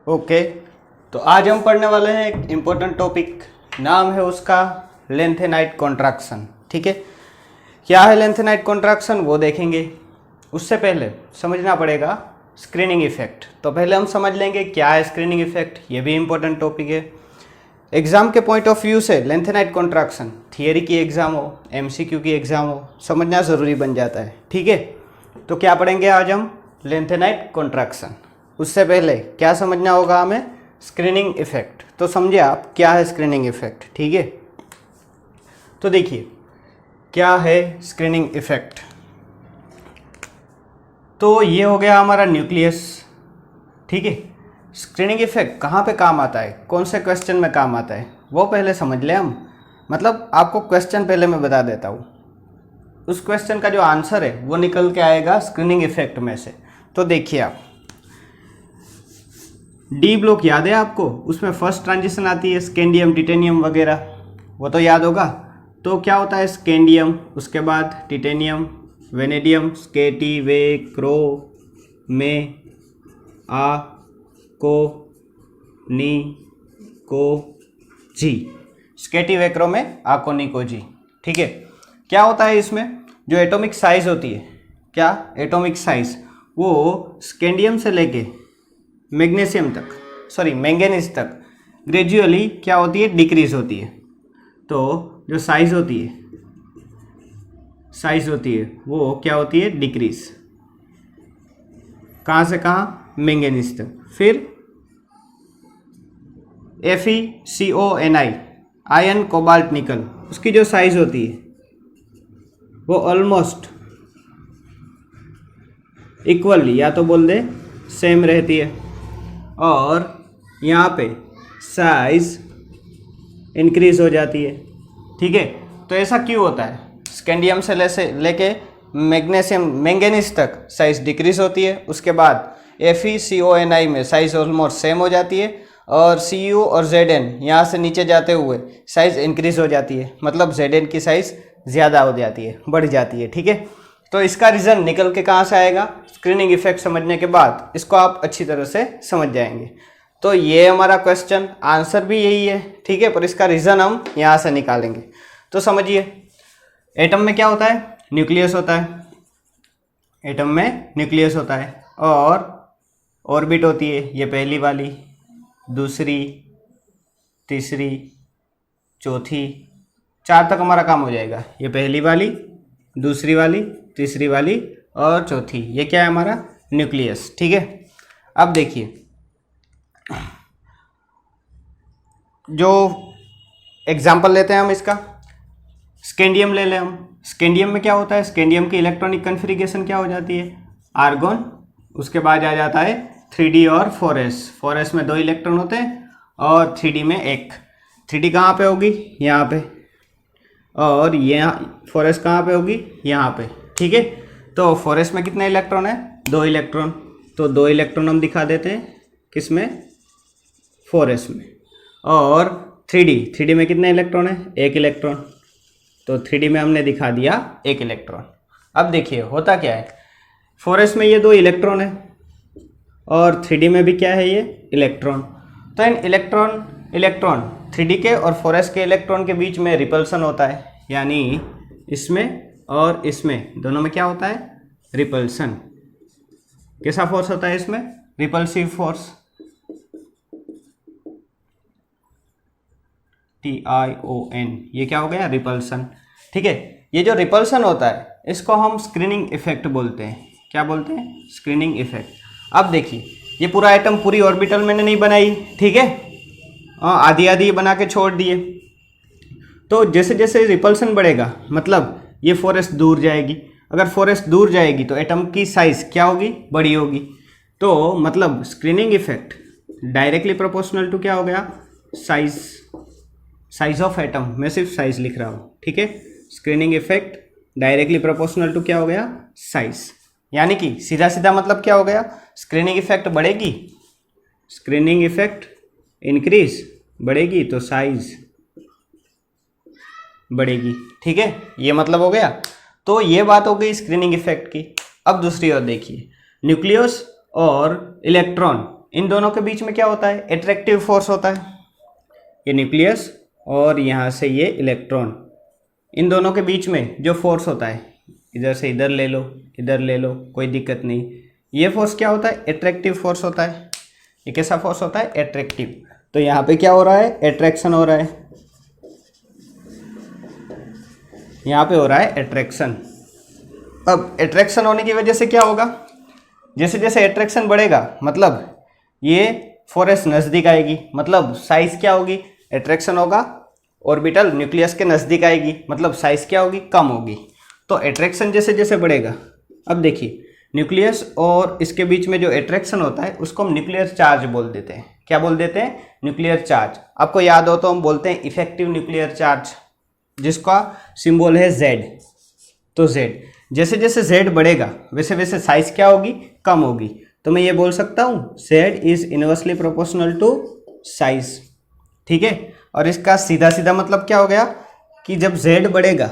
Okay, तो आज हम पढ़ने वाले हैं एक इम्पोर्टेंट टॉपिक, नाम है उसका लेंथेनाइट कॉन्ट्रैक्शन। ठीक है, क्या है लेंथेनाइट कॉन्ट्रैक्शन वो देखेंगे। उससे पहले समझना पड़ेगा स्क्रीनिंग इफेक्ट। तो पहले हम समझ लेंगे क्या है स्क्रीनिंग इफेक्ट, ये भी इम्पोर्टेंट टॉपिक है। एग्जाम के पॉइंट ऑफ व्यू से लेंथेनाइट कॉन्ट्रैक्शन, थियरी की एग्जाम हो, एमसीक्यू की एग्जाम हो, समझना ज़रूरी बन जाता है। ठीक है, तो क्या पढ़ेंगे आज हम? Lanthanide contraction. उससे पहले क्या समझना होगा हमें? Screening effect. तो समझिए आप क्या है स्क्रीनिंग इफेक्ट। ठीक है, तो देखिए क्या है स्क्रीनिंग इफेक्ट। तो ये हो गया हमारा न्यूक्लियस। ठीक है, स्क्रीनिंग इफेक्ट कहाँ पे काम आता है, कौन से क्वेश्चन में काम आता है वो पहले समझ लें हम। मतलब आपको क्वेश्चन पहले मैं बता देता हूँ, उस क्वेश्चन का जो आंसर है वो निकल के आएगा स्क्रीनिंग इफेक्ट में से। तो देखिए आप, डी ब्लॉक याद है आपको, उसमें फर्स्ट ट्रांजिशन आती है स्कैंडियम टिटेनियम वगैरह, वो तो याद होगा। तो क्या होता है स्कैंडियम, उसके बाद टिटेनियम, वेनेडियम, स्केटी वे क्रो में आ को नी को जी, स्केटी वे क्रो में आ को नी को जी। ठीक है, क्या होता है इसमें जो एटॉमिक साइज होती है, क्या एटॉमिक साइज वो स्कैंडियम से लेके मैग्नीशियम तक, सॉरी मैंगनीज तक ग्रेजुअली क्या होती है, डिक्रीज होती है। तो जो साइज होती है वो क्या होती है, डिक्रीज। कहाँ से कहाँ? मैंगनीज तक। फिर FeCONi, आयन कोबाल्ट निकल, उसकी जो साइज होती है वो ऑलमोस्ट इक्वली, या तो बोल दे सेम रहती है, और यहाँ पे साइज इंक्रीज हो जाती है। ठीक है, तो ऐसा क्यों होता है? स्कैंडियम से लेके मैंगनीज तक साइज डिक्रीज होती है, उसके बाद FeCONi में साइज ऑलमोस्ट सेम हो जाती है, और Cu और Zn यहाँ से नीचे जाते हुए साइज इंक्रीज हो जाती है, मतलब Zn की साइज ज़्यादा हो जाती है, बढ़ जाती है। ठीक है, तो इसका रीज़न निकल के कहाँ से आएगा? स्क्रीनिंग इफेक्ट समझने के बाद इसको आप अच्छी तरह से समझ जाएंगे। तो ये हमारा क्वेश्चन आंसर भी यही है। ठीक है, पर इसका रीज़न हम यहाँ से निकालेंगे। तो समझिए, एटम में क्या होता है? न्यूक्लियस होता है। एटम में न्यूक्लियस होता है और ऑर्बिट होती है, ये पहली वाली, दूसरी, तीसरी, चौथी, 4 तक हमारा काम हो जाएगा। ये पहली वाली, दूसरी वाली, तीसरी वाली और चौथी, ये क्या है हमारा? न्यूक्लियस। ठीक है, अब देखिए जो एग्जाम्पल लेते हैं हम इसका, स्कैंडियम ले लें हम। स्कैंडियम में क्या होता है? स्कैंडियम की इलेक्ट्रॉनिक कन्फिग्रेशन क्या हो जाती है? आर्गोन, उसके बाद आ जाता है 3d और 4s। 4s में 2 इलेक्ट्रॉन होते हैं और 3d में 1। 3d कहाँ पे होगी? यहाँ पे, और यहाँ 4s कहाँ पे होगी? यहाँ पे। ठीक है, तो 4s में कितने इलेक्ट्रॉन है? 2 इलेक्ट्रॉन। तो 2 इलेक्ट्रॉन हम दिखा देते हैं, किस में? 4s में। और 3d में कितने इलेक्ट्रॉन है? 1 इलेक्ट्रॉन। तो 3d में हमने दिखा दिया 1 इलेक्ट्रॉन। अब देखिए होता क्या है, 4s में ये 2 इलेक्ट्रॉन है और 3d में भी क्या है, ये इलेक्ट्रॉन। तो इन इलेक्ट्रॉन 3d के और 4s के इलेक्ट्रॉन के बीच में रिपल्सन होता है, यानी इसमें और इसमें दोनों में क्या होता है? रिपल्सन। कैसा फोर्स होता है इसमें? रिपल्सिव फोर्स, TION, ये क्या हो गया? रिपल्सन। ठीक है, ये जो रिपल्सन होता है इसको हम स्क्रीनिंग इफेक्ट बोलते हैं। क्या बोलते हैं? Screening effect. अब देखिए, ये पूरा एटम पूरी ऑर्बिटल मैंने नहीं बनाई, ठीक है, आधी आधी बना के छोड़ दिए। तो जैसे जैसे रिपल्सन बढ़ेगा, मतलब ये 4s दूर जाएगी। अगर 4s दूर जाएगी तो एटम की साइज क्या होगी? बड़ी होगी। तो मतलब screening effect directly proportional to क्या हो गया? Size of atom. मैं सिर्फ साइज लिख रहा हूँ। ठीक है, screening effect directly proportional to क्या हो गया? साइज। यानी कि सीधा सीधा मतलब क्या हो गया? स्क्रीनिंग इफेक्ट बढ़ेगी, स्क्रीनिंग इफेक्ट इंक्रीज, बढ़ेगी तो साइज बढ़ेगी। ठीक है, ये मतलब हो गया। तो ये बात हो गई स्क्रीनिंग इफेक्ट की। अब दूसरी ओर देखिए, न्यूक्लियस और इलेक्ट्रॉन इन दोनों के बीच में क्या होता है, एट्रैक्टिव फोर्स होता है। ये न्यूक्लियस और यहाँ से ये इलेक्ट्रॉन, इन दोनों के बीच में जो फोर्स होता है, इधर से इधर ले लो, इधर ले लो, कोई दिक्कत नहीं, ये फोर्स क्या होता है, एट्रैक्टिव फोर्स होता है। ये कैसा फोर्स होता है, एट्रैक्टिव। तो यहाँ पे क्या हो रहा है, एट्रैक्शन हो रहा है, यहाँ पे हो रहा है एट्रैक्शन। अब एट्रैक्शन होने की वजह से क्या होगा, जैसे जैसे एट्रैक्शन बढ़ेगा मतलब ये 4s नज़दीक आएगी, मतलब साइज क्या होगी, एट्रैक्शन होगा, ऑर्बिटल न्यूक्लियस के नज़दीक आएगी, मतलब साइज क्या होगी, कम होगी। तो एट्रैक्शन जैसे जैसे बढ़ेगा, अब देखिए न्यूक्लियस और इसके बीच में जो एट्रैक्शन होता है उसको हम न्यूक्लियर चार्ज बोल देते हैं। क्या बोल देते हैं, न्यूक्लियर चार्ज। आपको याद हो तो हम बोलते हैं इफेक्टिव न्यूक्लियर चार्ज, जिसका सिंबल है Z। तो Z, जैसे जैसे Z बढ़ेगा वैसे वैसे साइज क्या होगी, कम होगी। तो मैं ये बोल सकता हूँ Z is inversely proportional to size. ठीक है, और इसका सीधा सीधा मतलब क्या हो गया कि जब Z बढ़ेगा,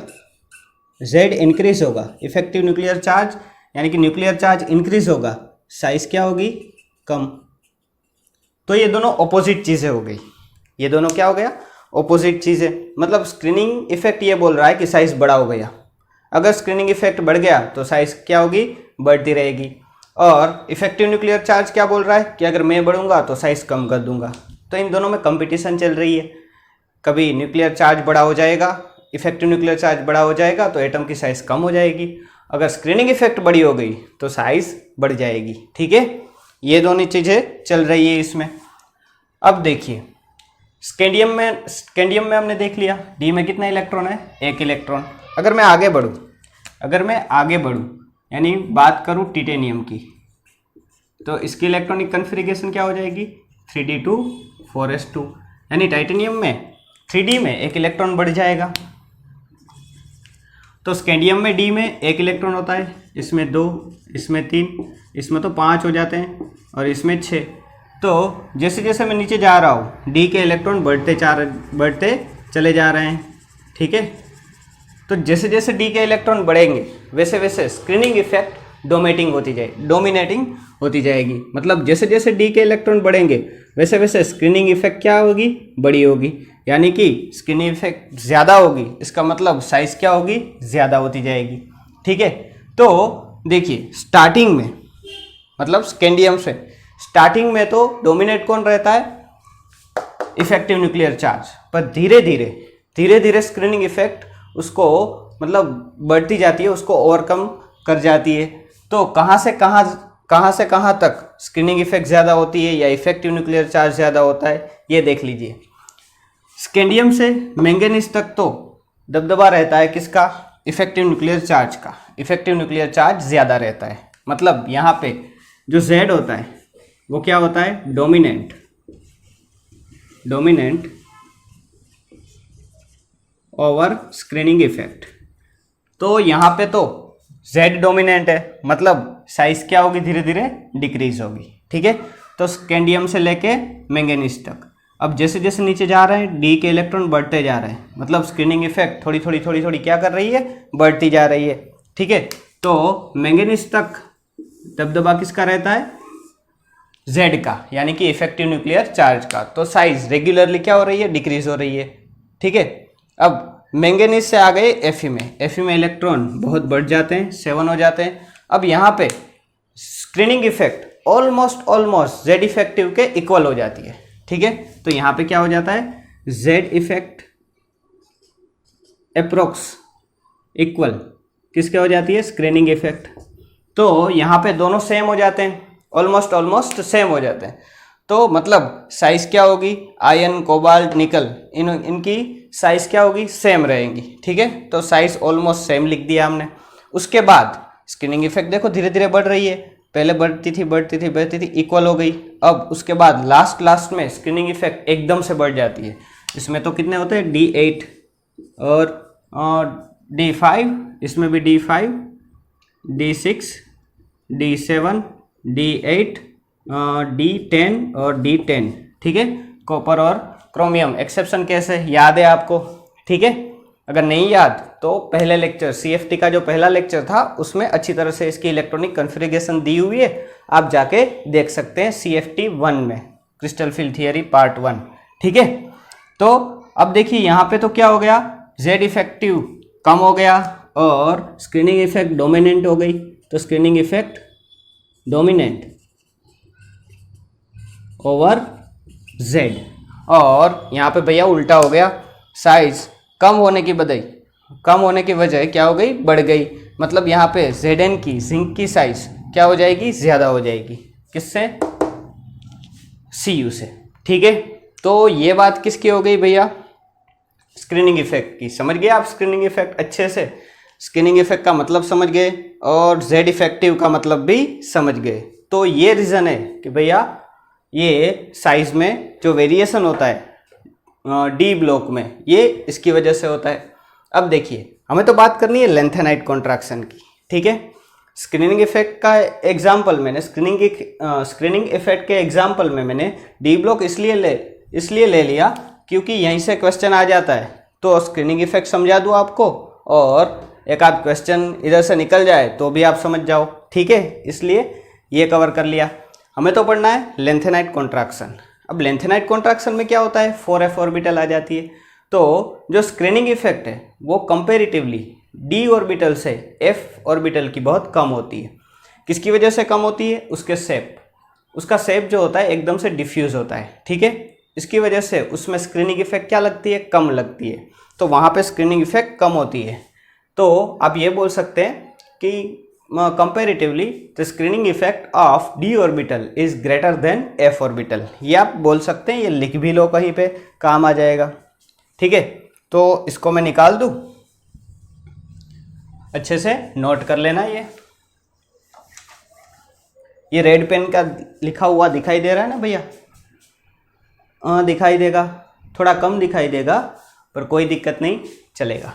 Z इंक्रीज होगा, इफेक्टिव न्यूक्लियर चार्ज यानी कि न्यूक्लियर चार्ज इंक्रीज होगा, साइज क्या होगी, कम। तो ये दोनों ऑपोजिट चीज़ें हो गई, ये दोनों क्या हो गया, ऑपोजिट चीज़ें। मतलब स्क्रीनिंग इफेक्ट ये बोल रहा है कि साइज बड़ा हो गया, अगर स्क्रीनिंग इफेक्ट बढ़ गया तो साइज क्या होगी, बढ़ती रहेगी। और इफेक्टिव न्यूक्लियर चार्ज क्या बोल रहा है कि अगर मैं बढ़ूंगा तो साइज कम कर दूंगा। तो इन दोनों में कंपटीशन चल रही है, कभी न्यूक्लियर चार्ज बड़ा हो जाएगा, इफेक्टिव न्यूक्लियर चार्ज बड़ा हो जाएगा तो एटम की साइज कम हो जाएगी, अगर स्क्रीनिंग इफेक्ट बड़ी हो गई तो साइज बढ़ जाएगी। ठीक है, ये दोनों चीज़ें चल रही है इसमें। अब देखिए स्कैंडियम में हमने देख लिया डी में कितना इलेक्ट्रॉन है, एक इलेक्ट्रॉन। अगर मैं आगे बढ़ूँ यानी बात करूँ टिटेनियम की, तो इसकी इलेक्ट्रॉनिक कन्फिगरेशन क्या हो जाएगी, 3d2 4s2, यानी टाइटेनियम में 3d में एक इलेक्ट्रॉन बढ़ जाएगा। तो स्कैंडियम में डी में एक इलेक्ट्रॉन होता है, इसमें 2, इसमें 3, इसमें तो 5 हो जाते हैं और इसमें 6। तो जैसे जैसे मैं नीचे जा रहा हूँ डी के इलेक्ट्रॉन बढ़ते चले जा रहे हैं। ठीक है, तो जैसे जैसे डी के इलेक्ट्रॉन बढ़ेंगे वैसे वैसे स्क्रीनिंग इफेक्ट डोमिनेटिंग होती जाएगी। मतलब जैसे जैसे डी के इलेक्ट्रॉन बढ़ेंगे वैसे वैसे स्क्रीनिंग इफेक्ट क्या होगी, बड़ी होगी, यानी कि स्क्रीनिंग इफेक्ट ज़्यादा होगी, इसका मतलब साइज क्या होगी, ज़्यादा होती जाएगी। ठीक है, तो देखिए स्टार्टिंग में मतलब स्कैंडियम से स्टार्टिंग में तो डोमिनेट कौन रहता है, इफेक्टिव न्यूक्लियर चार्ज, पर धीरे धीरे स्क्रीनिंग इफेक्ट उसको मतलब बढ़ती जाती है, उसको ओवरकम कर जाती है। तो कहाँ से कहाँ तक स्क्रीनिंग इफेक्ट ज़्यादा होती है या इफेक्टिव न्यूक्लियर चार्ज ज़्यादा होता है, ये देख लीजिए। स्कैंडियम से मैंगनीज तक तो दबदबा रहता है किसका, इफेक्टिव न्यूक्लियर चार्ज का, इफेक्टिव न्यूक्लियर चार्ज ज़्यादा रहता है। मतलब यहाँ पे जो Z होता है वो क्या होता है, डोमिनेंट ओवर स्क्रीनिंग इफेक्ट। तो यहाँ पे तो Z डोमिनेंट है, मतलब साइज क्या होगी, धीरे धीरे डिक्रीज होगी। ठीक है, तो स्कैंडियम से लेके मैंगनीज तक। अब जैसे जैसे नीचे जा रहे हैं डी के इलेक्ट्रॉन बढ़ते जा रहे हैं, मतलब स्क्रीनिंग इफेक्ट थोड़ी थोड़ी क्या कर रही है, बढ़ती जा रही है। ठीक है, तो मैंगनीज तक दबदबा किसका रहता है, Z का, यानी कि इफेक्टिव न्यूक्लियर चार्ज का। तो साइज रेगुलरली क्या हो रही है, डिक्रीज हो रही है। ठीक है, अब मैंगनीज से आ गए Fe में इलेक्ट्रॉन बहुत बढ़ जाते हैं, 7 हो जाते हैं। अब यहाँ पे screening effect almost Z effective के इक्वल हो जाती है। ठीक है, तो यहाँ पे क्या हो जाता है, Z इफेक्ट अप्रोक्स इक्वल किसके हो जाती है, स्क्रीनिंग इफेक्ट। तो यहाँ पे दोनों सेम हो जाते हैं, ऑलमोस्ट सेम हो जाते हैं। तो मतलब साइज क्या होगी, आयरन कोबाल्ट निकल इनकी साइज क्या होगी, सेम रहेंगी। ठीक है, तो साइज ऑलमोस्ट सेम लिख दिया हमने। उसके बाद स्क्रीनिंग इफेक्ट देखो धीरे धीरे बढ़ रही है, पहले बढ़ती थी इक्वल हो गई। अब उसके बाद लास्ट में स्क्रीनिंग इफेक्ट एकदम से बढ़ जाती है। इसमें तो कितने होते हैं, D8 और D5, इसमें भी D5, D6, D7, D8, D10 और D10। ठीक है, कॉपर और क्रोमियम एक्सेप्शन कैसे याद है आपको। ठीक है, अगर नहीं याद तो पहले लेक्चर CFT का जो पहला लेक्चर था उसमें अच्छी तरह से इसकी इलेक्ट्रॉनिक कॉन्फ़िगरेशन दी हुई है, आप जाके देख सकते हैं CFT 1 में, क्रिस्टल फील्ड थियरी पार्ट 1। ठीक है, तो अब देखिए यहाँ पे तो क्या हो गया, जेड इफेक्टिव कम हो गया और स्क्रीनिंग इफेक्ट डोमिनेंट हो गई। तो screening effect dominant over Z, और यहाँ पे भैया उल्टा हो गया, साइज कम होने की वजह क्या हो गई, बढ़ गई। मतलब यहाँ पे Zn की, जिंक की साइज क्या हो जाएगी, ज़्यादा हो जाएगी। किससे, Cu से। ठीक है, तो ये बात किसकी हो गई भैया, स्क्रीनिंग इफेक्ट की। समझ गए आप स्क्रीनिंग इफेक्ट अच्छे से, स्क्रीनिंग इफेक्ट का मतलब समझ गए और जेड इफेक्टिव का मतलब भी समझ गए। तो ये रीज़न है कि भैया ये साइज में जो वेरिएशन होता है डी ब्लॉक में, ये इसकी वजह से होता है। अब देखिए हमें तो बात करनी है लेंथेनाइट कॉन्ट्रैक्शन की। ठीक है, स्क्रीनिंग इफेक्ट का एग्जाम्पल मैंने स्क्रीनिंग इफेक्ट के एग्जाम्पल में मैंने डी ब्लॉक इसलिए ले लिया क्योंकि यहीं से क्वेश्चन आ जाता है। तो स्क्रीनिंग इफेक्ट समझा दूँ आपको और एक आध क्वेश्चन इधर से निकल जाए तो भी आप समझ जाओ। ठीक है, इसलिए ये कवर कर लिया। हमें तो पढ़ना है लेंथेनाइट कॉन्ट्रैक्शन। अब लेंथेनाइट कॉन्ट्रैक्शन में क्या होता है, 4f ऑर्बिटल आ जाती है। तो जो स्क्रीनिंग इफेक्ट है वो कंपेरेटिवली d ऑर्बिटल से f ऑर्बिटल की बहुत कम होती है। किसकी वजह से कम होती है, उसका शेप जो होता है एकदम से डिफ्यूज होता है। ठीक है, इसकी वजह से उसमें स्क्रीनिंग इफेक्ट क्या लगती है, कम लगती है। तो वहाँ पे स्क्रीनिंग इफेक्ट कम होती है। तो आप ये बोल सकते हैं कि comparatively the screening effect of d orbital is greater than f orbital. ये आप बोल सकते हैं, ये लिख भी लो, कहीं पे काम आ जाएगा। ठीक है, तो इसको मैं निकाल दूं, अच्छे से नोट कर लेना। ये रेड पेन का लिखा हुआ दिखाई दे रहा है ना भैया, दिखाई देगा, थोड़ा कम दिखाई देगा पर कोई दिक्कत नहीं, चलेगा।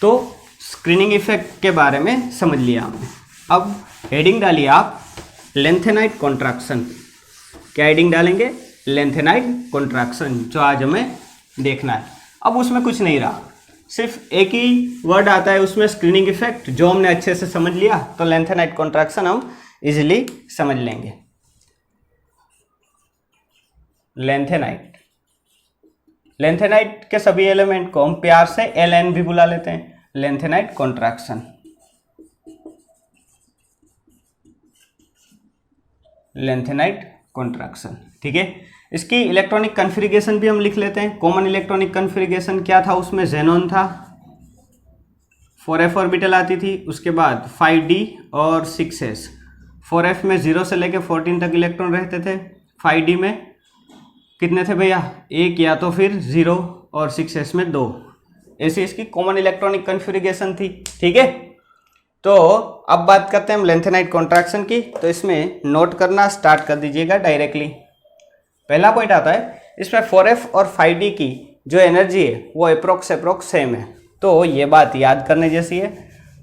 तो स्क्रीनिंग इफेक्ट के बारे में समझ लिया हमने। अब हेडिंग डालिए आप लेंथेनाइट कॉन्ट्रैक्शन। क्या हेडिंग डालेंगे, लेंथेनाइट कॉन्ट्रैक्शन, जो आज हमें देखना है। अब उसमें कुछ नहीं रहा, सिर्फ एक ही वर्ड आता है उसमें, स्क्रीनिंग इफेक्ट, जो हमने अच्छे से समझ लिया तो लेंथेनाइट कॉन्ट्रैक्शन हम इजीली समझ लेंगे। लेंथेनाइट के सभी एलिमेंट को हम प्यार से LN भी बुला लेते हैं, लेंथेनाइट कॉन्ट्रैक्शन। लेंथेनाइट कॉन्ट्रैक्शन, ठीक है। इसकी इलेक्ट्रॉनिक कन्फिगरेशन भी हम लिख लेते हैं। कॉमन इलेक्ट्रॉनिक कन्फिगरेशन क्या था, उसमें जेनॉन था, 4f ऑर्बिटल आती थी, उसके बाद 5d और 6s। 4f में 0 से लेकर 14 तक इलेक्ट्रॉन रहते थे, 5d में कितने थे भैया, 1 या तो फिर 0, और 6s में 2। ऐसी इसकी कॉमन इलेक्ट्रॉनिक कन्फिगरेशन थी, ठीक है। तो अब बात करते हैं हम लेंथेनाइट कॉन्ट्रैक्शन की। तो इसमें नोट करना स्टार्ट कर दीजिएगा डायरेक्टली। पहला पॉइंट आता है, इसमें 4f और 5d की जो एनर्जी है वो अप्रोक्स सेम है। तो ये बात याद करने जैसी है,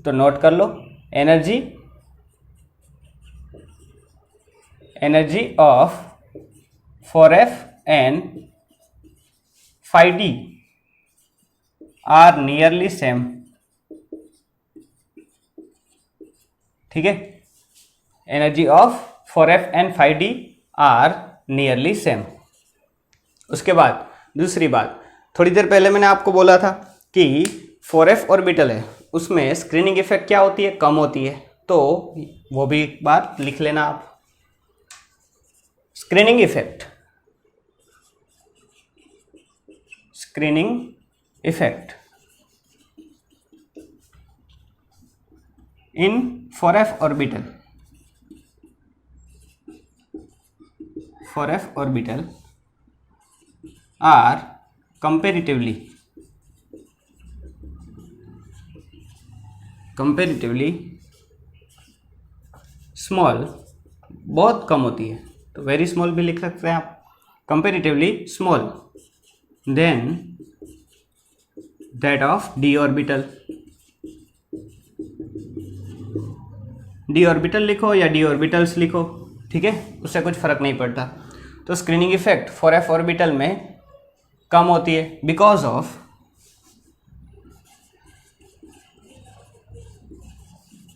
तो नोट कर लो, energy of 4f and 5d are nearly same, ठीक है। Energy of 4f and 5d are nearly same. उसके बाद दूसरी बात, थोड़ी देर पहले मैंने आपको बोला था कि 4f ऑर्बिटल है, उसमें स्क्रीनिंग इफेक्ट क्या होती है, कम होती है। तो वो भी एक बार लिख लेना आप। Screening effect in 4f orbital are comparatively small, बहुत कम होती है, तो वेरी स्मॉल भी लिख सकते हैं आप, comparatively small than that of d orbital. D orbital लिखो या डी ऑर्बिटल्स लिखो, ठीक है, उससे कुछ फर्क नहीं पड़ता। तो स्क्रीनिंग इफेक्ट 4f ऑर्बिटल में कम होती है because of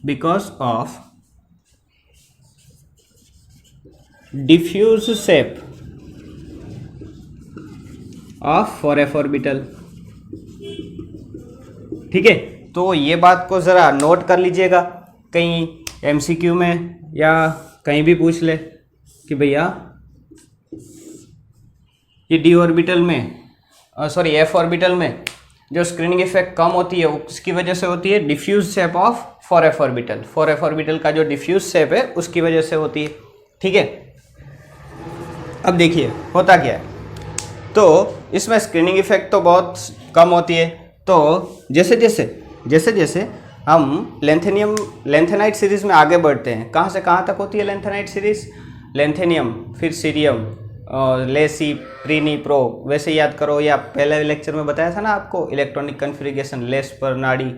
because of diffuse shape of 4f orbital. ठीक है, तो ये बात को ज़रा नोट कर लीजिएगा, कहीं एमसीक्यू में या कहीं भी पूछ ले कि भैया ये डी ऑर्बिटल में सॉरी एफ ऑर्बिटल में जो स्क्रीनिंग इफेक्ट कम होती है वो किसकी वजह से होती है? Diffuse shape of 4f orbital. 4f orbital का जो डिफ्यूज शेप है उसकी वजह से होती है। ठीक है, अब देखिए होता क्या है, तो इसमें स्क्रीनिंग इफेक्ट तो बहुत कम होती है। तो जैसे जैसे हम लेंथेनाइट सीरीज़ में आगे बढ़ते हैं, कहाँ से कहाँ तक होती है लेंथेनाइट सीरीज़? लेंथेनियम, फिर सीरियम, लेसी, प्रीनी, प्रो, वैसे याद करो, या पहले लेक्चर में बताया था ना आपको, इलेक्ट्रॉनिक कन्फिग्रेशन, लेस पर नाड़ी,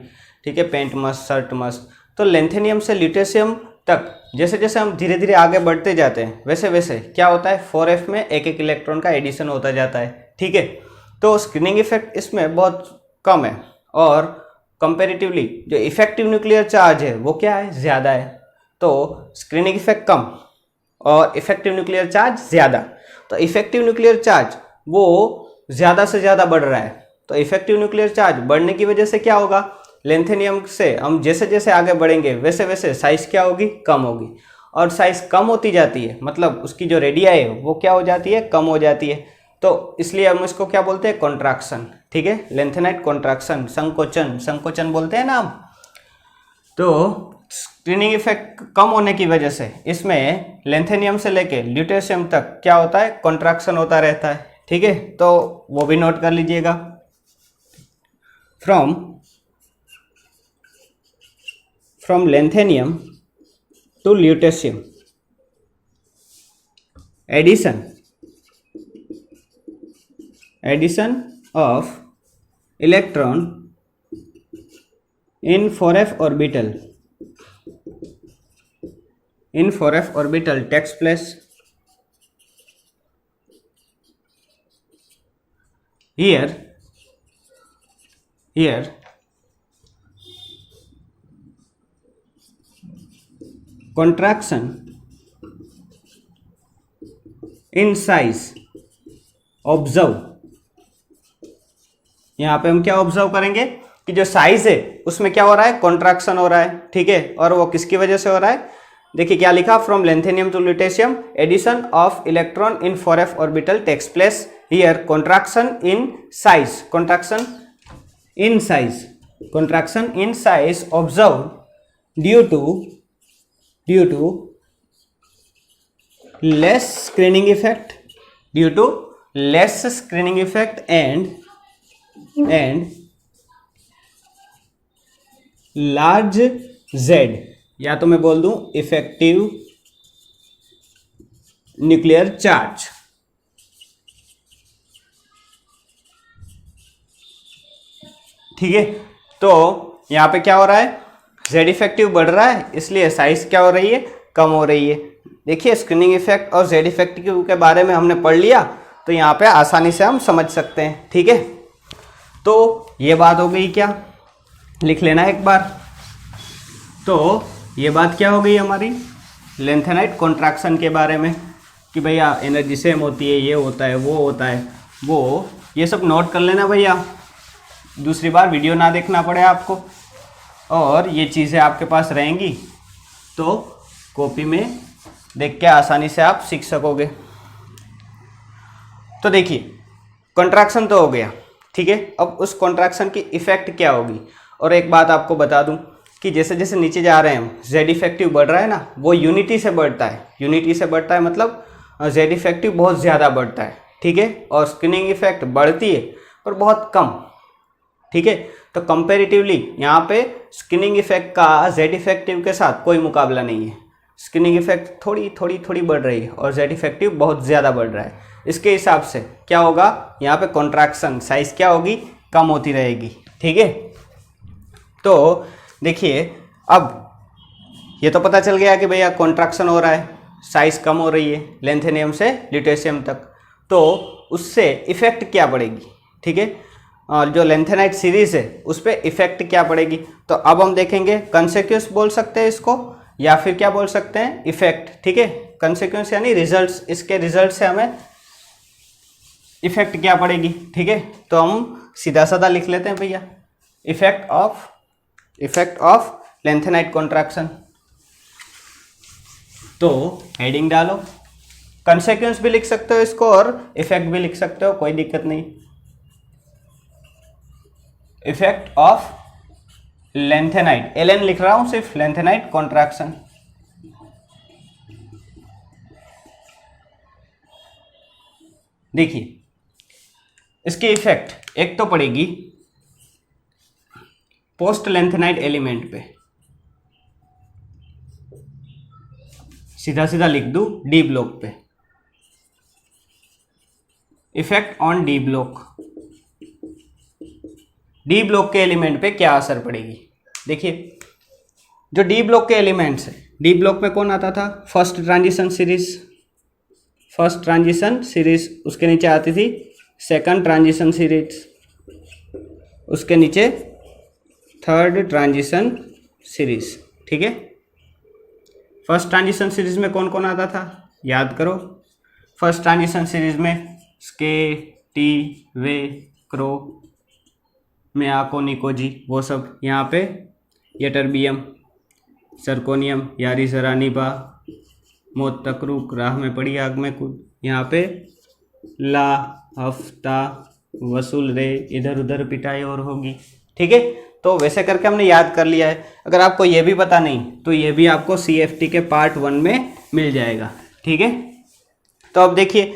ठीक है, पेंट मस्ट, शर्ट मस्ट। तो लेंथेनियम से ल्यूटेशियम तक जैसे जैसे हम धीरे धीरे आगे बढ़ते जाते हैं वैसे वैसे क्या होता है, 4f में एक एक इलेक्ट्रॉन का एडिशन होता जाता है। ठीक है, तो स्क्रीनिंग इफेक्ट इसमें बहुत कम है और कंपैरेटिवली जो इफेक्टिव न्यूक्लियर चार्ज है वो क्या है, ज़्यादा है। तो स्क्रीनिंग इफेक्ट कम और इफेक्टिव न्यूक्लियर चार्ज ज़्यादा। तो इफेक्टिव न्यूक्लियर चार्ज वो ज़्यादा से ज़्यादा बढ़ रहा है। तो इफेक्टिव न्यूक्लियर चार्ज बढ़ने की वजह से क्या होगा, लेंथेनियम से हम जैसे जैसे आगे बढ़ेंगे वैसे वैसे साइज़ क्या होगी, कम होगी। और साइज़ कम होती जाती है मतलब उसकी जो रेडिया है वो क्या हो जाती है, कम हो जाती है। तो इसलिए हम इसको क्या बोलते हैं, कॉन्ट्रैक्शन। ठीक है, लेंथेनाइट कॉन्ट्रैक्शन, संकोचन बोलते हैं ना हम। तो स्क्रीनिंग इफेक्ट कम होने की वजह से इसमें लेंथेनियम से लेके ल्यूटेशियम तक क्या होता है, कॉन्ट्रैक्शन होता रहता है। ठीक है, तो वो भी नोट कर लीजिएगा। From lanthanum to lutetium addition of electron in 4f orbital takes place here contraction in size observe. यहाँ पे हम क्या ऑब्जर्व करेंगे कि जो साइज है उसमें क्या हो रहा है, कॉन्ट्रैक्शन हो रहा है। ठीक है, और वो किसकी वजह से हो रहा है, देखिए क्या लिखा, from lanthanum to lutetium addition of electron in 4f orbital takes place here, contraction in size observe due to less screening effect and large Z, या तो मैं बोल दूं इफेक्टिव न्यूक्लियर चार्ज। ठीक है, तो यहां पे क्या हो रहा है, Z इफेक्टिव बढ़ रहा है इसलिए साइज क्या हो रही है, कम हो रही है। देखिए स्क्रीनिंग इफेक्ट और Z इफेक्टिव के बारे में हमने पढ़ लिया, तो यहाँ पे आसानी से हम समझ सकते हैं। ठीक है, तो ये बात हो गई, क्या लिख लेना एक बार। तो ये बात क्या हो गई हमारी लेंथेनाइट कॉन्ट्रैक्शन के बारे में कि भैया एनर्जी सेम होती है, ये होता है, वो होता है, वो ये सब नोट कर लेना भैया, दूसरी बार वीडियो ना देखना पड़े आपको, और ये चीज़ें आपके पास रहेंगी तो कॉपी में देख के आसानी से आप सीख सकोगे। तो देखिए कॉन्ट्रैक्शन तो हो गया, ठीक है, अब उस कॉन्ट्रैक्शन की इफेक्ट क्या होगी। और एक बात आपको बता दूं कि जैसे जैसे नीचे जा रहे हैं हम, जेड इफेक्टिव बढ़ रहा है ना, वो यूनिटी से बढ़ता है, मतलब जेड इफेक्टिव बहुत ज़्यादा बढ़ता है। ठीक है, और स्क्रीनिंग इफेक्ट बढ़ती है पर बहुत कम। ठीक है, तो कंपैरेटिवली यहाँ पे स्क्रीनिंग इफेक्ट का जेड इफेक्टिव के साथ कोई मुकाबला नहीं है। स्क्रीनिंग इफेक्ट थोड़ी बढ़ रही है और जेड इफेक्टिव बहुत ज़्यादा बढ़ रहा है। इसके हिसाब से क्या होगा, यहाँ पे कॉन्ट्रैक्शन साइज क्या होगी, कम होती रहेगी। ठीक है, तो देखिए अब ये तो पता चल गया कि भैया कॉन्ट्रैक्शन हो रहा है, साइज कम हो रही है लेंथेनियम से ल्यूटेशियम तक, तो उससे इफेक्ट क्या बढ़ेगी। ठीक है, जो लेंथेनाइट सीरीज है उस पर इफेक्ट क्या पड़ेगी। तो अब हम देखेंगे कंसेक्यूस बोल सकते हैं इसको, या फिर क्या बोल सकते हैं, इफेक्ट। ठीक है, कंसेक्वेंस यानी रिजल्ट्स, इसके रिजल्ट से हमें इफेक्ट क्या पड़ेगी। ठीक है, तो हम सीधा साधा लिख लेते हैं भैया, इफेक्ट ऑफ लेंथेनाइट कॉन्ट्रैक्शन। तो हेडिंग डालो, कंसेक्वेंस भी लिख सकते हो इसको और इफेक्ट भी लिख सकते हो, कोई दिक्कत नहीं। इफेक्ट ऑफ लेंथेनाइट, एलएन लिख रहा हूं सिर्फ, लेंथेनाइट कॉन्ट्रैक्शन। देखिए इसकी इफेक्ट एक तो पड़ेगी पोस्ट लेंथेनाइट एलिमेंट पे, सीधा सीधा लिख दूं डी ब्लॉक पे, effect on D block. D block के एलिमेंट पे क्या असर पड़ेगी। देखिए जो डी ब्लॉक के एलिमेंट्स है, डी ब्लॉक में कौन आता था, फर्स्ट ट्रांजिशन सीरीज, उसके नीचे आती थी सेकंड ट्रांजिशन सीरीज, उसके नीचे थर्ड ट्रांजिशन सीरीज। ठीक है, फर्स्ट ट्रांजिशन सीरीज में कौन कौन आता था, याद करो। फर्स्ट ट्रांजिशन सीरीज में स्के, टी, वे, क्रो, मेआको, निकोजी, वो सब। यहाँ पे यटरबियम, सर्कोनियम, यारी जरानीबा, मौत तकरूक, राह में पड़ी आग में कूद। यहाँ पे ला, हफ्ता, वसूल रे, इधर उधर पिटाई और होगी। ठीक है, तो वैसे करके हमने याद कर लिया है। अगर आपको ये भी पता नहीं तो ये भी आपको CFT के पार्ट 1 में मिल जाएगा। ठीक है, तो अब देखिए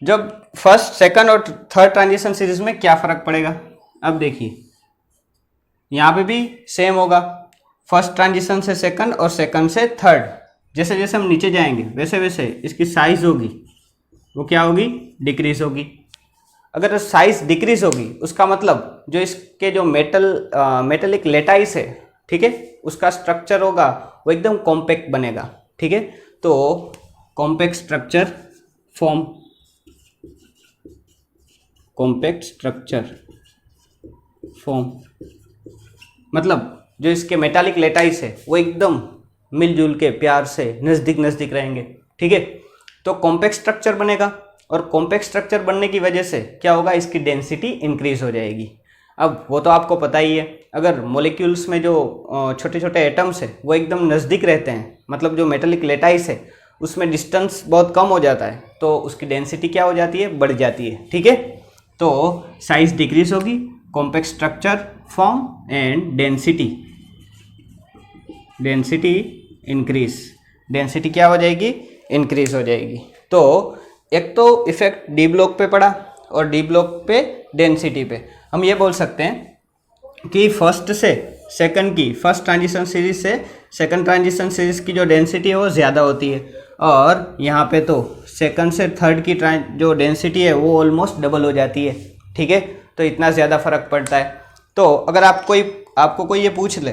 जब फर्स्ट, सेकंड और थर्ड ट्रांजिशन सीरीज में क्या फर्क पड़ेगा। अब देखिए यहाँ पे भी सेम होगा, फर्स्ट ट्रांजिशन से सेकंड और सेकंड से थर्ड। जैसे जैसे हम नीचे जाएंगे वैसे वैसे इसकी साइज होगी वो क्या होगी, डिक्रीज होगी। अगर साइज डिक्रीज होगी उसका मतलब जो इसके जो मेटेलिक लेटाइस है, ठीक है, उसका स्ट्रक्चर होगा वो एकदम कॉम्पैक्ट बनेगा। ठीक है, तो compact structure form, compact structure form मतलब जो इसके मेटालिक लेटाइस है वो एकदम मिलजुल के प्यार से नज़दीक नज़दीक रहेंगे। ठीक है, तो कॉम्पैक्ट स्ट्रक्चर बनेगा और कॉम्पैक्ट स्ट्रक्चर बनने की वजह से क्या होगा, इसकी डेंसिटी इंक्रीज हो जाएगी। अब वो तो आपको पता ही है, अगर मॉलिक्यूल्स में जो छोटे छोटे एटम्स है वो एकदम नज़दीक रहते हैं, मतलब जो मेटालिक लेटाइस है उसमें डिस्टेंस बहुत कम हो जाता है, तो उसकी डेंसिटी क्या हो जाती है, बढ़ जाती है। ठीक है, तो साइज डिक्रीज होगी, compact structure form and density increase, density क्या हो जाएगी, इंक्रीज हो जाएगी। तो एक तो इफेक्ट डी ब्लॉक पे पड़ा और डी ब्लॉक पे डेंसिटी पे। हम ये बोल सकते हैं कि फर्स्ट से सेकंड की, फर्स्ट ट्रांजिशन सीरीज से सेकंड ट्रांजिशन सीरीज की जो डेंसिटी है वो ज़्यादा होती है, और यहाँ पे तो सेकंड से थर्ड की जो डेंसिटी है वो ऑलमोस्ट डबल हो जाती है। ठीक है, तो इतना ज़्यादा फर्क पड़ता है। तो अगर आपको कोई ये पूछ ले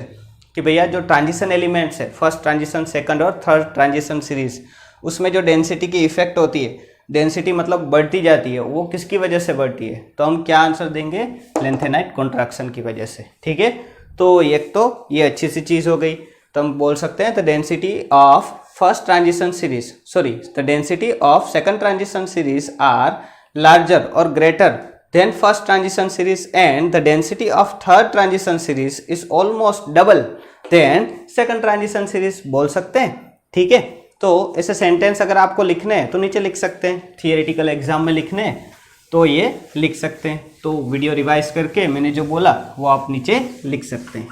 कि भैया जो ट्रांजिशन एलिमेंट्स है, फर्स्ट ट्रांजिशन, सेकंड और थर्ड ट्रांजिशन सीरीज, उसमें जो डेंसिटी की इफेक्ट होती है, डेंसिटी मतलब बढ़ती जाती है, वो किसकी वजह से बढ़ती है, तो हम क्या आंसर देंगे, लेंथेनाइट कॉन्ट्रैक्शन की वजह से। ठीक है, तो एक तो ये अच्छी सी चीज़ हो गई, तो हम बोल सकते हैं the density of first transition series, the density of second transition series are larger और greater than first transition series and the density of third transition series is almost double than second transition series, बोल सकते हैं। ठीक है, तो ऐसे sentence अगर आपको लिखने हैं तो नीचे लिख सकते हैं, थियोरेटिकल एग्जाम में लिखने हैं तो ये लिख सकते हैं। तो वीडियो रिवाइज करके मैंने जो बोला वो आप नीचे लिख सकते हैं।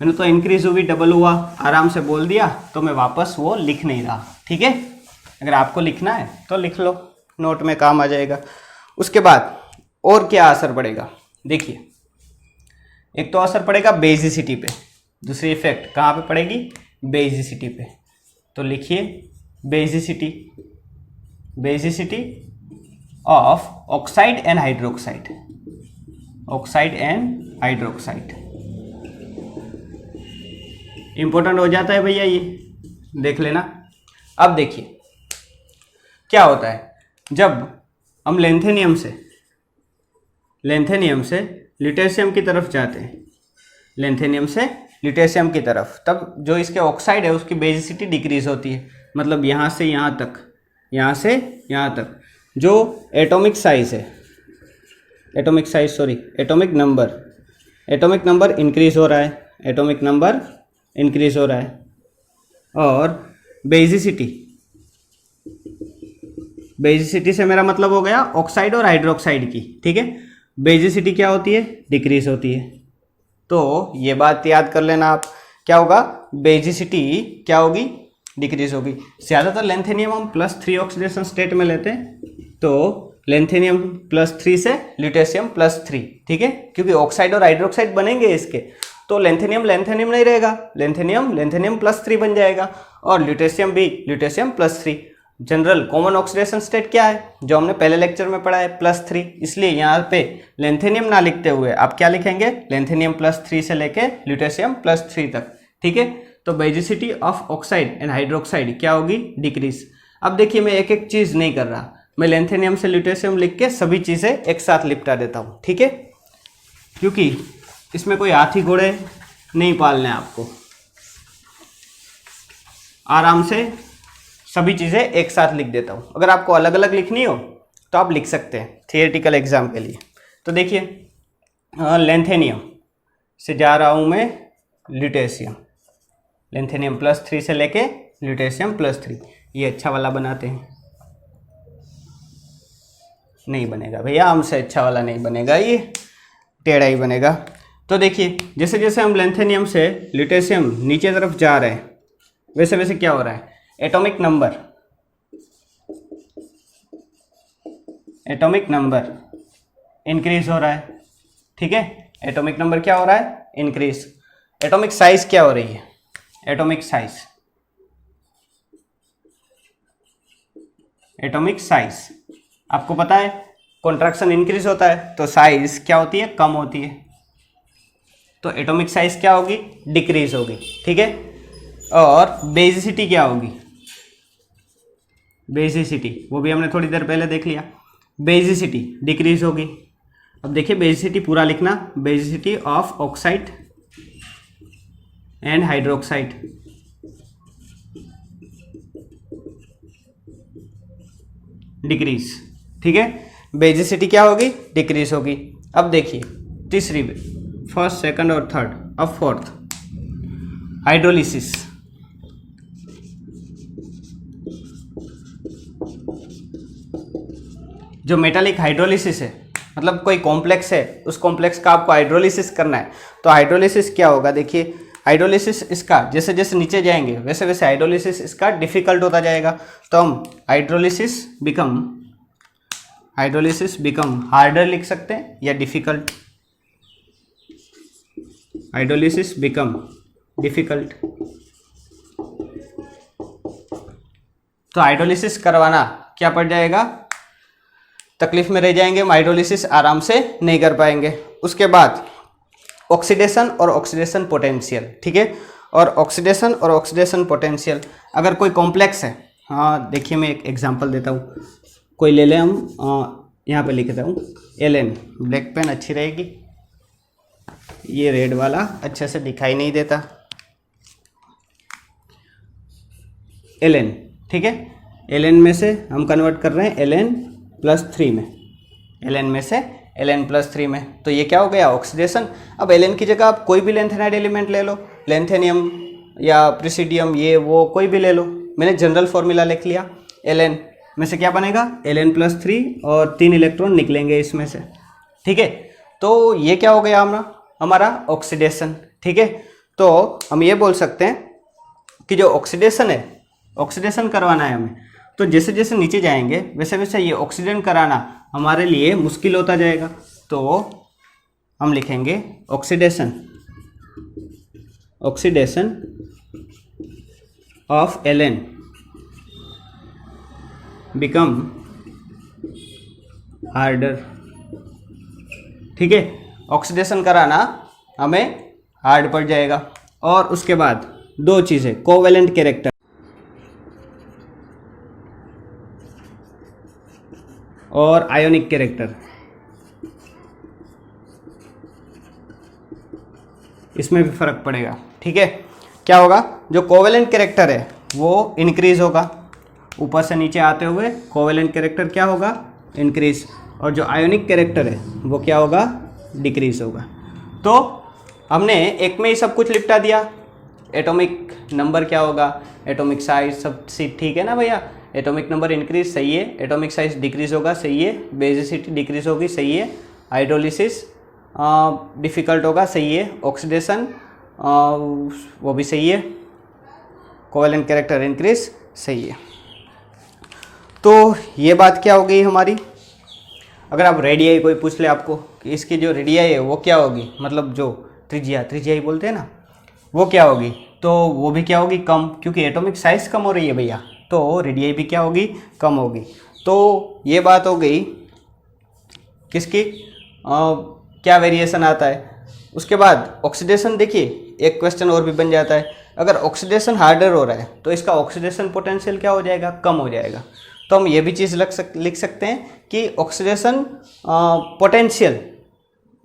मैंने तो इंक्रीज हुई, डबल हुआ, आराम से बोल दिया, तो मैं वापस वो लिख नहीं रहा। ठीक है, अगर आपको लिखना है तो लिख लो, नोट में काम आ जाएगा। उसके बाद और क्या असर पड़ेगा, देखिए एक तो असर पड़ेगा बेजिसिटी पे, दूसरी इफेक्ट कहाँ पे पड़ेगी, बेजिसिटी पे। तो लिखिए basicity of oxide and hydroxide, important हो जाता है भैया, ये देख लेना। अब देखिए क्या होता है, जब हम लेंथेनियम लेंथेनियम से ल्यूटेशियम की तरफ जाते हैं, लेंथेनियम से ल्यूटेशियम की तरफ, तब जो इसके ऑक्साइड है उसकी बेसिसिटी डिक्रीज होती है। मतलब यहाँ से यहाँ तक, यहाँ से यहाँ तक जो एटॉमिक साइज है, एटॉमिक नंबर इंक्रीज हो रहा है, एटॉमिक नंबर इंक्रीज हो रहा है। और बेसिसिटी से मेरा मतलब हो गया ऑक्साइड और हाइड्रोक्साइड की, ठीक है। बेसिसिटी क्या होती है? डिक्रीज होती है। तो ये बात याद कर लेना आप, क्या होगा? बेसिसिटी क्या होगी? डिक्रीज होगी। ज़्यादातर लेंथेनियम हम +3 ऑक्सीडेशन स्टेट में लेते हैं, तो लेंथेनियम +3 से ल्यूटेशियम +3, ठीक है, क्योंकि ऑक्साइड और हाइड्रोक्साइड बनेंगे इसके, तो लेंथेनियम नहीं रहेगा, लेंथेनियम +3 बन जाएगा, और ल्यूटेशियम भी lutetium +3। General common oxidation state क्या है, जो हमने पहले लेक्चर में पढ़ा है, +3। इसलिए यहाँ पे लेंथेनियम ना लिखते हुए आप क्या लिखेंगे? लेंथेनियम +3 से लेके ल्यूटेशियम +3 तक, ठीक है। तो basicity of oxide and hydroxide क्या होगी? डिक्रीज। अब देखिए मैं एक एक चीज़ नहीं कर रहा, मैं लेंथेनियम से ल्यूटेशियम लिख के सभी चीज़ें एक साथ लिपटा देता हूँ, ठीक है, क्योंकि इसमें कोई हाथी घोड़े नहीं पालने आपको, आराम से सभी चीज़ें एक साथ लिख देता हूँ। अगर आपको अलग अलग लिखनी हो तो आप लिख सकते हैं थियोरेटिकल एग्जाम के लिए। तो देखिए लेंथेनियम से जा रहा हूँ मैं ल्यूटेशियम, लेंथेनियम +3 से लेके ल्यूटेशियम +3, ये अच्छा वाला बनाते हैं। नहीं बनेगा भैया, हमसे अच्छा वाला नहीं बनेगा, ये टेढ़ा ही बनेगा। तो देखिए जैसे जैसे हम लेंथेनियम से ल्यूटेशियम नीचे तरफ जा रहे हैं, वैसे वैसे क्या हो रहा है? एटॉमिक नंबर इंक्रीज हो रहा है, ठीक है। एटॉमिक नंबर क्या हो रहा है? इंक्रीज। एटॉमिक साइज क्या हो रही है? एटॉमिक साइज आपको पता है, कॉन्ट्रैक्शन इंक्रीज होता है तो साइज क्या होती है? कम होती है। तो एटॉमिक साइज क्या होगी? डिक्रीज होगी, ठीक है। और बेसिसिटी क्या होगी? बेसिसिटी वो भी हमने थोड़ी देर पहले देख लिया, बेसिसिटी डिक्रीज होगी। अब देखिए बेसिसिटी पूरा लिखना, basicity of oxide and hydroxide, decrease, ठीक है। बेसिसिटी क्या होगी? डिक्रीज होगी। अब देखिए तीसरी, फर्स्ट, सेकंड और थर्ड, अब फोर्थ, हाइड्रोलिसिस। जो मेटालिक हाइड्रोलिसिस है, मतलब कोई कॉम्प्लेक्स है, उस कॉम्प्लेक्स का आपको हाइड्रोलिसिस करना है, तो हाइड्रोलिसिस क्या होगा? देखिए हाइड्रोलिसिस इसका जैसे जैसे नीचे जाएंगे वैसे वैसे हाइड्रोलिसिस इसका डिफिकल्ट होता जाएगा, तो हम हाइड्रोलिसिस बिकम हार्डर लिख सकते हैं या डिफिकल्ट, हाइड्रोलिसिस बिकम डिफिकल्ट। तो हाइड्रोलिसिस करवाना क्या पड़ जाएगा? तकलीफ में रह जाएंगे, हम हाइड्रोलिसिस आराम से नहीं कर पाएंगे। उसके बाद ऑक्सीडेशन और ऑक्सीडेशन पोटेंशियल, ठीक है, और ऑक्सीडेशन पोटेंशियल। अगर कोई कॉम्प्लेक्स है, हाँ देखिए मैं एक एग्जांपल देता हूँ, कोई ले लें हम, यहाँ पे लिख देता हूँ Ln, ब्लैक पेन अच्छी रहेगी, ये रेड वाला अच्छे से दिखाई नहीं देता, Ln, ठीक है। Ln में से हम कन्वर्ट कर रहे हैं Ln+3 में, Ln में से Ln+3 में, तो ये क्या हो गया? ऑक्सीडेशन। अब Ln की जगह आप कोई भी लेंथेनाइड एलिमेंट ले लो, लेंथेनियम या प्रिसिडियम, ये वो कोई भी ले लो, मैंने जनरल फॉर्मूला लिख लिया। Ln में से क्या बनेगा? Ln+3 और 3 इलेक्ट्रॉन निकलेंगे इसमें से, ठीक है। तो ये क्या हो गया हमारा ऑक्सीडेशन, ठीक है। तो हम ये बोल सकते हैं कि जो ऑक्सीडेशन है, ऑक्सीडेशन करवाना है हमें, तो जैसे जैसे नीचे जाएंगे वैसे वैसे ये ऑक्सीजन कराना हमारे लिए मुश्किल होता जाएगा, तो हम लिखेंगे oxidation of Ln become harder, ठीक है। ऑक्सीडेशन कराना हमें हार्ड पड़ जाएगा। और उसके बाद दो चीज़ें, कोवेलेंट कैरेक्टर और आयोनिक कैरेक्टर। इसमें भी फर्क पड़ेगा। ठीक है, क्या होगा, जो कोवेलेंट कैरेक्टर है वो इंक्रीज होगा, ऊपर से नीचे आते हुए कोवेलेंट कैरेक्टर क्या होगा, इंक्रीज, और जो आयोनिक कैरेक्टर है वो क्या होगा, डिक्रीज होगा। तो हमने एक में ही सब कुछ लिपटा दिया। एटॉमिक नंबर क्या होगा, एटॉमिक साइज सब ठीक है ना भैया, एटॉमिक नंबर इंक्रीज सही है, एटॉमिक साइज डिक्रीज होगा सही है, बेसिसिटी डिक्रीज होगी सही है, हाइड्रोलिसिस डिफ़िकल्ट होगा सही है, ऑक्सीडेशन वो भी सही है, कोवेलेंट कैरेक्टर इंक्रीज सही है। तो ये बात क्या हो गई हमारी। अगर आप रेडियाई कोई पूछ ले आपको कि इसकी जो रेडियाई है वो क्या होगी, मतलब जो त्रिज्याई बोलते हैं ना, वो क्या होगी, तो वो भी क्या होगी, कम, क्योंकि एटॉमिक साइज कम हो रही है भैया, तो रेडियाई भी क्या होगी, कम होगी। तो ये बात हो गई किसकी, क्या वेरिएशन आता है। उसके बाद ऑक्सीडेशन, देखिए एक क्वेश्चन और भी बन जाता है, अगर ऑक्सीडेशन हार्डर हो रहा है तो इसका ऑक्सीडेशन पोटेंशियल क्या हो जाएगा, कम हो जाएगा। तो हम ये भी चीज़ लिख सकते हैं कि ऑक्सीडेशन पोटेंशियल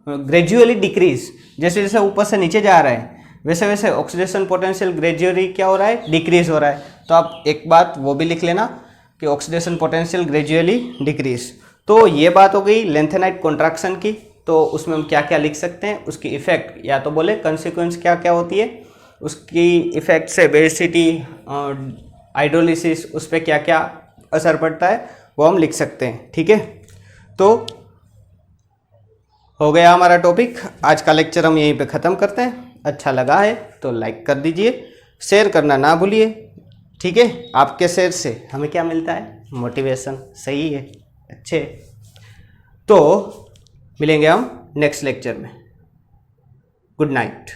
ग्रेजुअली डिक्रीज, जैसे जैसे ऊपर से नीचे जा रहा है वैसे वैसे ऑक्सीडेशन पोटेंशियल ग्रेजुअली क्या हो रहा है, डिक्रीज हो रहा है। तो आप एक बात वो भी लिख लेना कि ऑक्सीडेशन पोटेंशियल ग्रेजुअली डिक्रीज। तो ये बात हो गई लेंथेनाइट कॉन्ट्रैक्शन की। तो उसमें हम क्या क्या लिख सकते हैं, उसकी इफेक्ट, या तो बोले कंसिक्वेंस क्या क्या होती है, उसकी इफेक्ट से बेसिसिटी, हाइड्रोलिसिस, उस पर क्या क्या असर पड़ता है वो हम लिख सकते हैं। ठीक है, तो हो गया हमारा टॉपिक। आज का लेक्चर हम यहीं पे ख़त्म करते हैं। अच्छा लगा है तो लाइक कर दीजिए, शेयर करना ना भूलिए। ठीक है, आपके शेयर से हमें क्या मिलता है, मोटिवेशन। सही है, अच्छे। तो मिलेंगे हम नेक्स्ट लेक्चर में। Good night.